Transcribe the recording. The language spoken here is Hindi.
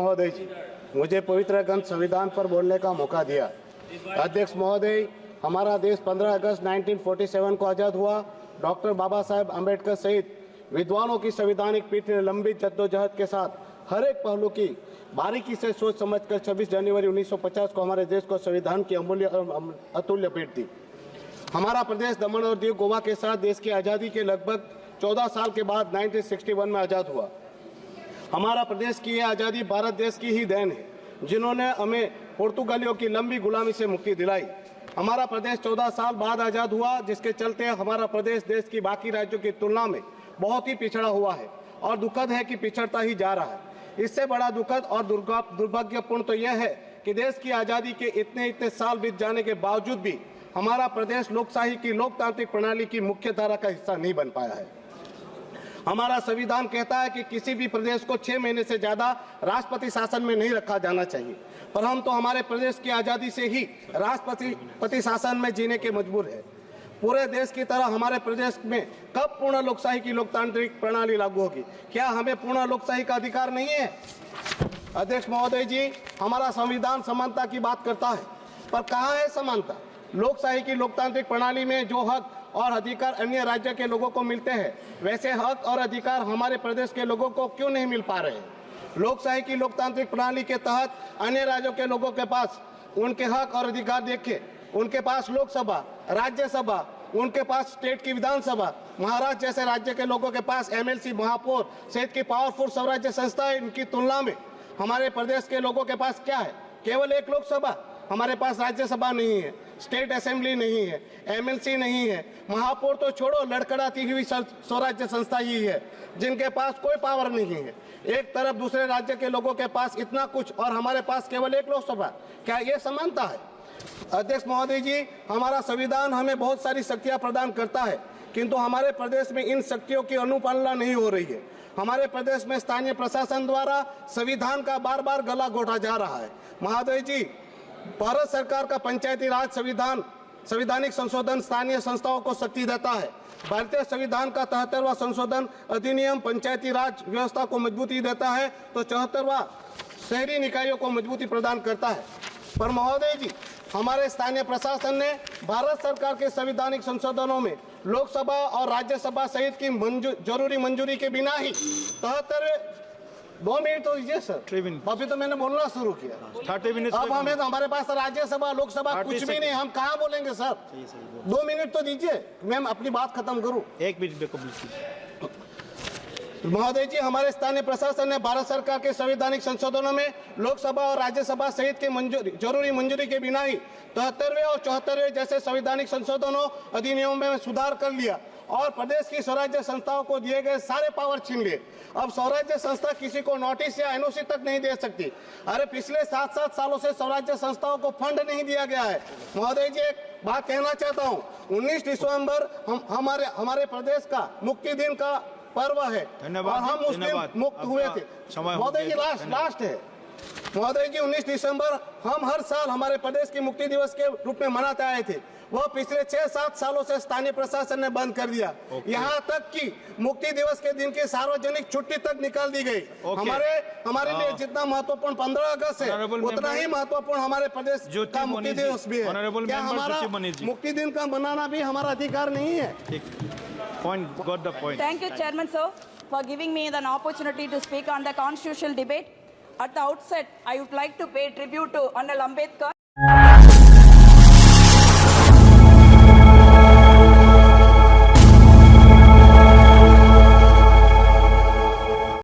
महोदय जी, मुझे पवित्र ग्रंथ संविधान पर बोलने का मौका दिया। अध्यक्ष महोदय, हमारा देश 15 अगस्त 1947 को आज़ाद हुआ। डॉक्टर बाबा साहेब अम्बेडकर सहित विद्वानों की संवैधानिक पीठ ने लंबी जद्दोजहद के साथ हर एक पहलू की बारीकी से सोच समझकर 26 जनवरी 1950 को हमारे देश को संविधान की अतुल्य भेंट दी। हमारा प्रदेश दमन और दीव गोवा के साथ देश की आज़ादी के लगभग 14 साल के बाद 1961 में आज़ाद हुआ। हमारा प्रदेश की यह आज़ादी भारत देश की ही देन है, जिन्होंने हमें पुर्तगालियों की लंबी गुलामी से मुक्ति दिलाई। हमारा प्रदेश 14 साल बाद आज़ाद हुआ, जिसके चलते हमारा प्रदेश देश की बाकी राज्यों की तुलना में बहुत ही पिछड़ा हुआ है और दुखद है कि पिछड़ता ही जा रहा है। इससे बड़ा दुखद और दुर्भाग्यपूर्ण तो यह है कि देश की आज़ादी के इतने साल बीत जाने के बावजूद भी हमारा प्रदेश लोकशाही की लोकतांत्रिक प्रणाली की मुख्य धारा का हिस्सा नहीं बन पाया है। हमारा संविधान कहता है कि किसी भी प्रदेश को 6 महीने से ज्यादा राष्ट्रपति शासन में नहीं रखा जाना चाहिए, पर हम तो हमारे प्रदेश की आज़ादी से ही राष्ट्रपति शासन में जीने के मजबूर है। पूरे देश की तरह हमारे प्रदेश में कब पूर्ण लोकशाही की लोकतांत्रिक प्रणाली लागू होगी? क्या हमें पूर्ण लोकशाही का अधिकार नहीं है? अध्यक्ष महोदय जी, हमारा संविधान समानता की बात करता है, पर कहाँ है समानता? लोकशाही की लोकतांत्रिक प्रणाली में जो हक और अधिकार अन्य राज्य के लोगों को मिलते हैं, वैसे हक और अधिकार हमारे प्रदेश के लोगों को क्यों नहीं मिल पा रहे हैं? लोकशाही की लोकतांत्रिक प्रणाली के तहत अन्य राज्यों के लोगों के पास उनके हक और अधिकार देखे, उनके पास लोकसभा, राज्यसभा, उनके पास स्टेट की विधानसभा, महाराष्ट्र जैसे राज्य के लोगों के पास एमएलसी, महापौर सहित की पावरफुल स्वराज्य संस्थाएं। इनकी तुलना में हमारे प्रदेश के लोगों के पास क्या है? केवल एक लोकसभा। हमारे पास राज्यसभा नहीं है, स्टेट असेंबली नहीं है, एमएलसी नहीं है, महापौर तो छोड़ो, लड़खड़ाती हुई स्वराज्य संस्था ही है जिनके पास कोई पावर नहीं है। एक तरफ दूसरे राज्य के लोगों के पास इतना कुछ और हमारे पास केवल एक लोकसभा। क्या ये समानता है? अध्यक्ष महोदय जी, हमारा संविधान हमें बहुत सारी शक्तियां प्रदान करता है, किंतु हमारे प्रदेश में इन शक्तियों की अनुपालना नहीं हो रही है। हमारे प्रदेश में स्थानीय प्रशासन द्वारा संविधान का बार बार गला घोटा जा रहा है। महोदय जी, भारत सरकार का पंचायती राज संवैधानिक संशोधन स्थानीय संस्थाओं को शक्ति देता है। भारतीय संविधान का 73वां संशोधन अधिनियम पंचायती राज व्यवस्था को मजबूती देता है, तो 74वां शहरी निकायों को मजबूती प्रदान करता है। पर महोदय जी, हमारे स्थानीय प्रशासन ने भारत सरकार के संवैधानिक संशोधनों में लोकसभा और राज्यसभा सहित की जरूरी मंजूरी के बिना ही 73 2 मिनट तो दीजिए सर, अभी तो मैंने बोलना शुरू किया। 30 मिनट। अब हमें तो हमारे पास राज्यसभा लोकसभा कुछ भी नहीं, हम कहाँ बोलेंगे सर? 2 मिनट तो दीजिए, मैं अपनी बात खत्म करूँ। 1 मिनट महोदय जी, हमारे स्थानीय प्रशासन ने भारत सरकार के संवैधानिक संशोधनों में लोकसभा और राज्यसभा सहित के जरूरी मंजूरी के बिना ही 73वें और 74वें जैसे संवैधानिक संशोधनों अधिनियमों में सुधार कर लिया और प्रदेश की स्वराज्य संस्थाओं को दिए गए सारे पावर छीन लिए। अब स्वराज्य संस्था किसी को नोटिस या एनओसी तक नहीं दे सकती। अरे पिछले 7 सालों से स्वराज्य संस्थाओं को फंड नहीं दिया गया है। महोदय जी, एक बात कहना चाहता हूँ, 19 दिसंबर हमारे प्रदेश का मुक्ति दिन का पर्व है और हम उस दिन मुक्त हुए थे। महोदय जी, लास्ट है महोदय जी, 19 दिसंबर हम हर साल हमारे प्रदेश की मुक्ति दिवस के रूप में मनाते आए थे। वह पिछले 6-7 सालों से स्थानीय प्रशासन ने बंद कर दिया। यहाँ तक कि मुक्ति दिवस के दिन की सार्वजनिक छुट्टी तक निकाल दी गई। हमारे लिए जितना महत्वपूर्ण 15 अगस्त है, उतना ही महत्वपूर्ण हमारे प्रदेश का मुक्ति दिवस भी है। क्या हमारा मुक्ति दिन का मनाना भी हमारा अधिकार नहीं है? Thank you, Chairman sir, for giving me an opportunity to speak on the constitutional debate. At the outset, I would like to pay tribute to Honorable Ambedkar.